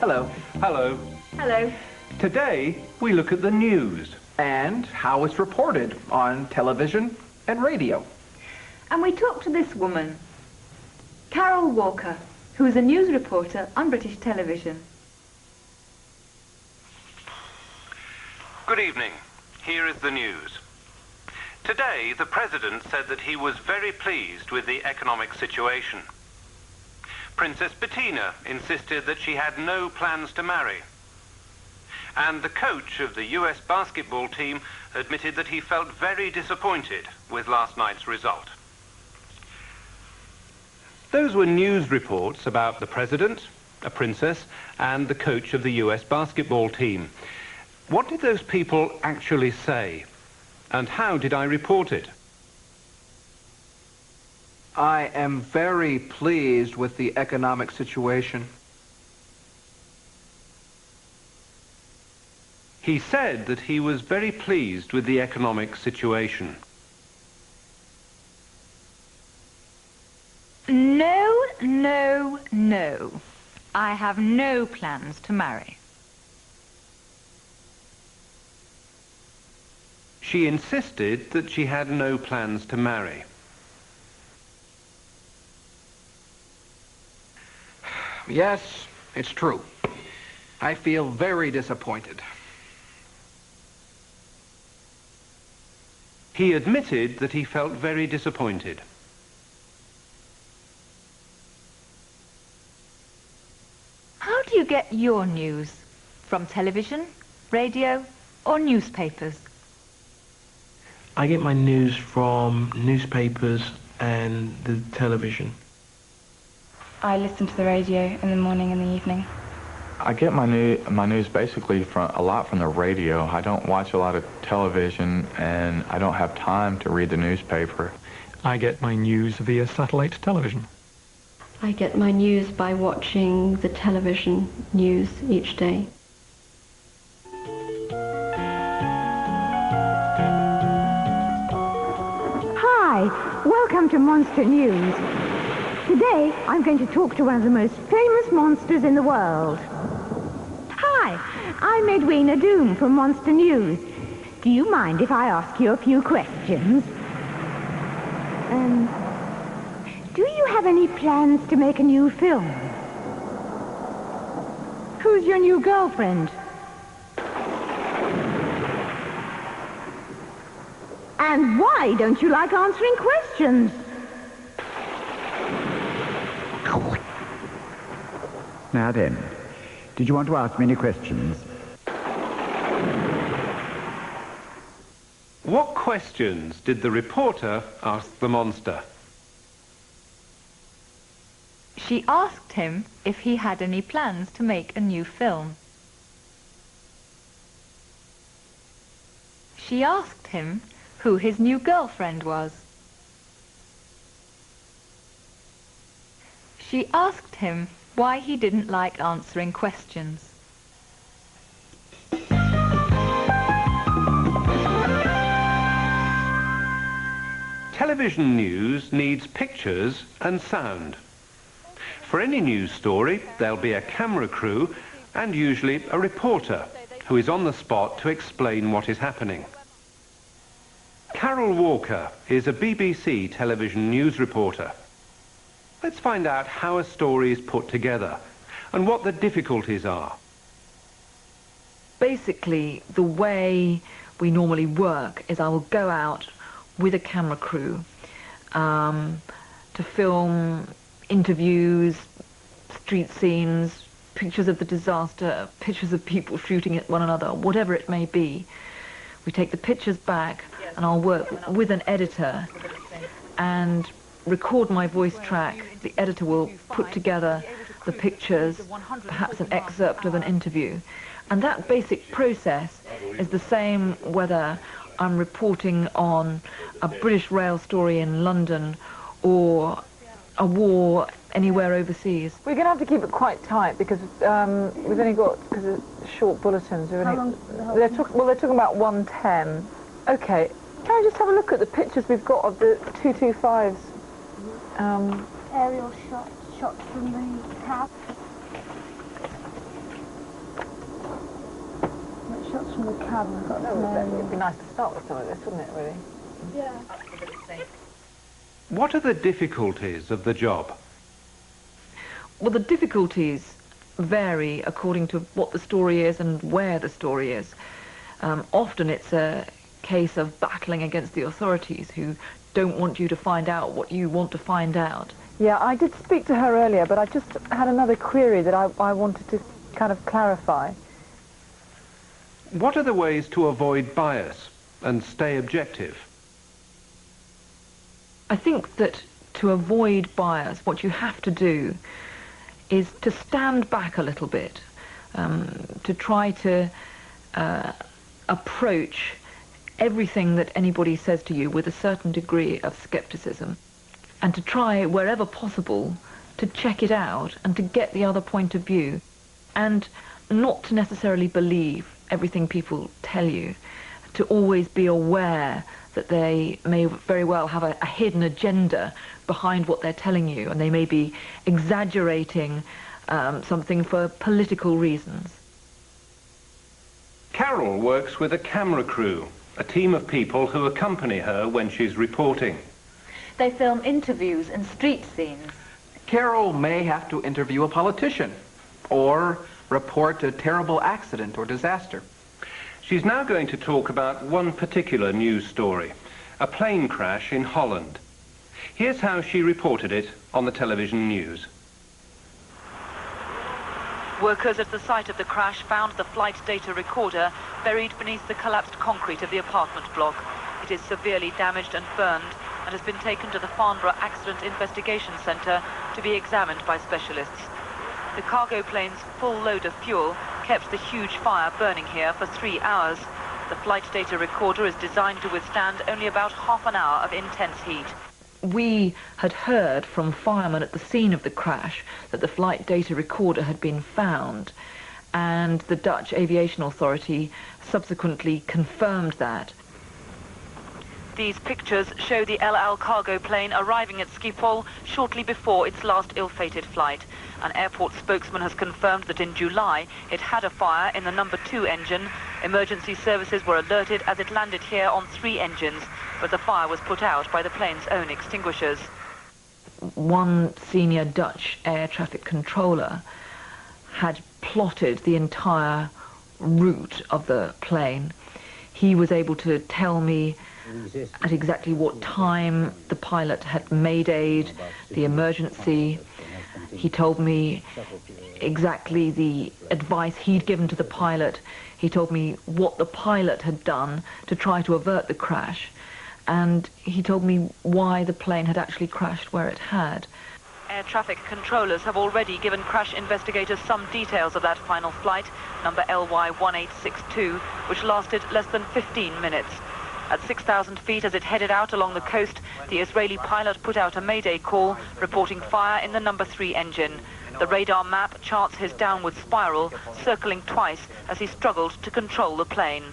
Hello. Hello. Hello. Today, we look at the news. And how it's reported on television and radio. And we talked to this woman, Carol Walker, who is a news reporter on British television. Good evening. Here is the news. Today, the President said that he was very pleased with the economic situation. Princess Bettina insisted that she had no plans to marry. And the coach of the US basketball team admitted that he felt very disappointed with last night's result. Those were news reports about the President, a princess, and the coach of the US basketball team. What did those people actually say? And how did I report it? I am very pleased with the economic situation. He said that he was very pleased with the economic situation. No, no, no. I have no plans to marry. She insisted that she had no plans to marry. Yes, it's true. I feel very disappointed. He admitted that he felt very disappointed. How do you get your news? From television, radio, or newspapers? I get my news from newspapers and the television. I listen to the radio in the morning and the evening. I get my news basically a lot from the radio. I don't watch a lot of television, and I don't have time to read the newspaper. I get my news via satellite television. I get my news by watching the television news each day. Hi, welcome to Monster News. Today, I'm going to talk to one of the most famous monsters in the world. Hi, I'm Edwina Doom from Monster News. Do you mind if I ask you a few questions? Do you have any plans to make a new film? Who's your new girlfriend? And why don't you like answering questions? Now then, did you want to ask me any questions? What questions did the reporter ask the monster? She asked him if he had any plans to make a new film. She asked him who his new girlfriend was. She asked him why he didn't like answering questions. Television news needs pictures and sound. For any news story, there'll be a camera crew and usually a reporter who is on the spot to explain what is happening. Carol Walker is a BBC television news reporter. Let's find out how a story is put together and what the difficulties are. Basically, the way we normally work is I will go out with a camera crew to film interviews, street scenes, pictures of the disaster, pictures of people shooting at one another, whatever it may be. We take the pictures back and I'll work with an editor and record my voice track. The editor will put together the pictures, perhaps an excerpt of an interview. And that basic process is the same whether I'm reporting on a British rail story in London or a war anywhere overseas. We're going to have to keep it quite tight because we've only got, because of short bulletins, they're talking about 1:10. Okay, can I just have a look at the pictures we've got of the 225s? Aerial shots from the cab. shots from the cabin. It'd be nice to start with some of this, wouldn't it, really? Yeah. What are the difficulties of the job? Well, the difficulties vary according to what the story is and where the story is. Often it's a case of battling against the authorities who don't want you to find out what you want to find out. Yeah, I did speak to her earlier, but I just had another query that I wanted to kind of clarify. What are the ways to avoid bias and stay objective? I think that to avoid bias, what you have to do is to stand back a little bit, to try to approach everything that anybody says to you with a certain degree of skepticism, and to try, wherever possible, to check it out and to get the other point of view, and not to necessarily believe everything people tell you, to always be aware that they may very well have a hidden agenda behind what they're telling you, and they may be exaggerating something for political reasons. Carol works with a camera crew, a team of people who accompany her when she's reporting. They film interviews and street scenes. Carol may have to interview a politician or report a terrible accident or disaster. She's now going to talk about one particular news story, a plane crash in Holland. Here's how she reported it on the television news. Workers at the site of the crash found the flight data recorder buried beneath the collapsed concrete of the apartment block. It is severely damaged and burned and has been taken to the Farnborough Accident Investigation Centre to be examined by specialists. The cargo plane's full load of fuel kept the huge fire burning here for 3 hours. The flight data recorder is designed to withstand only about half an hour of intense heat. We had heard from firemen at the scene of the crash that the flight data recorder had been found, and the Dutch Aviation Authority subsequently confirmed that. These pictures show the El Al cargo plane arriving at Schiphol shortly before its last ill-fated flight. An airport spokesman has confirmed that in July it had a fire in the number 2 engine. Emergency services were alerted as it landed here on 3 engines, but the fire was put out by the plane's own extinguishers. One senior Dutch air traffic controller had plotted the entire route of the plane. He was able to tell me at exactly what time the pilot had maydaid the emergency. He told me exactly the advice he'd given to the pilot. He told me what the pilot had done to try to avert the crash, and he told me why the plane had actually crashed where it had. Air traffic controllers have already given crash investigators some details of that final flight, number LY1862, which lasted less than 15 minutes. At 6,000 feet as it headed out along the coast, the Israeli pilot put out a mayday call, reporting fire in the number 3 engine. The radar map charts his downward spiral, circling twice as he struggled to control the plane.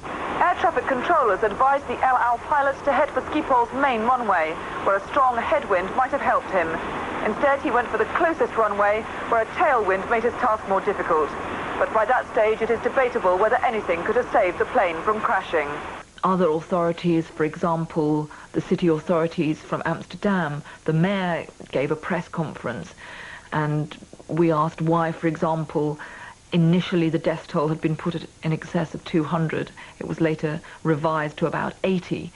Air traffic controllers advised the El Al pilots to head for Schiphol's main runway, where a strong headwind might have helped him. Instead, he went for the closest runway, where a tailwind made his task more difficult. But by that stage, it is debatable whether anything could have saved the plane from crashing. Other authorities, for example, the city authorities from Amsterdam, the mayor gave a press conference, and we asked why, for example, initially the death toll had been put at in excess of 200. It was later revised to about 80.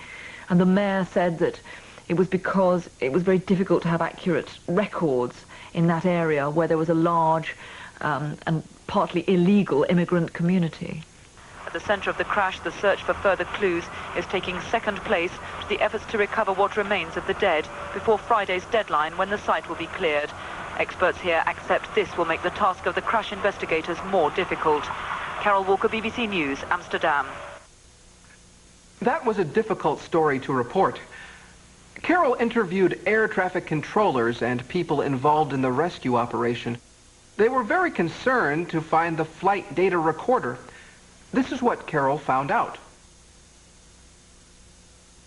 And the mayor said that it was because it was very difficult to have accurate records in that area where there was a large and partly illegal immigrant community. At the centre of the crash, the search for further clues is taking second place to the efforts to recover what remains of the dead before Friday's deadline when the site will be cleared. Experts here accept this will make the task of the crash investigators more difficult. Carol Walker, BBC News, Amsterdam. That was a difficult story to report. Carol interviewed air traffic controllers and people involved in the rescue operation. They were very concerned to find the flight data recorder. This is what Carol found out.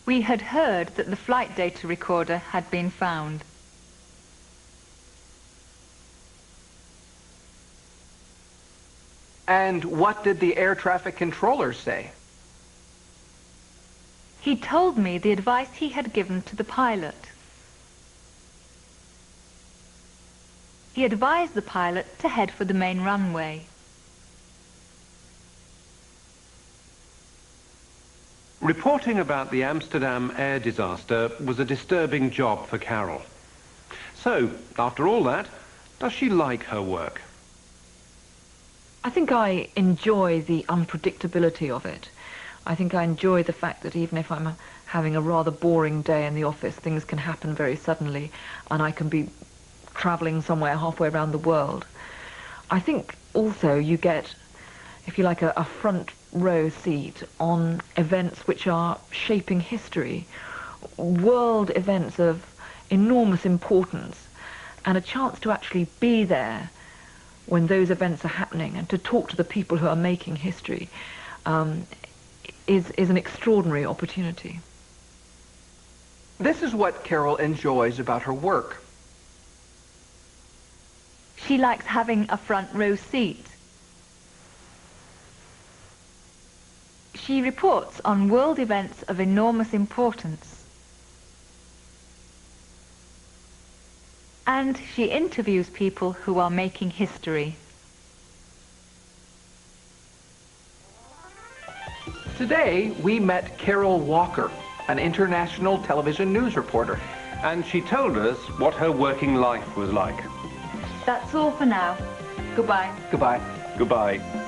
We had heard that the flight data recorder had been found. And what did the air traffic controller say? He told me the advice he had given to the pilot. He advised the pilot to head for the main runway. Reporting about the Amsterdam air disaster was a disturbing job for Carol. So, after all that, does she like her work? I think I enjoy the unpredictability of it. I think I enjoy the fact that even if I'm having a rather boring day in the office, things can happen very suddenly and I can be travelling somewhere halfway around the world. I think also you get, if you like, a front row seat on events which are shaping history, world events of enormous importance, and a chance to actually be there when those events are happening and to talk to the people who are making history is an extraordinary opportunity. This is what Carol enjoys about her work. She likes having a front row seat. She reports on world events of enormous importance. And she interviews people who are making history. Today, we met Carol Walker, an international television news reporter. And she told us what her working life was like. That's all for now. Goodbye. Goodbye. Goodbye.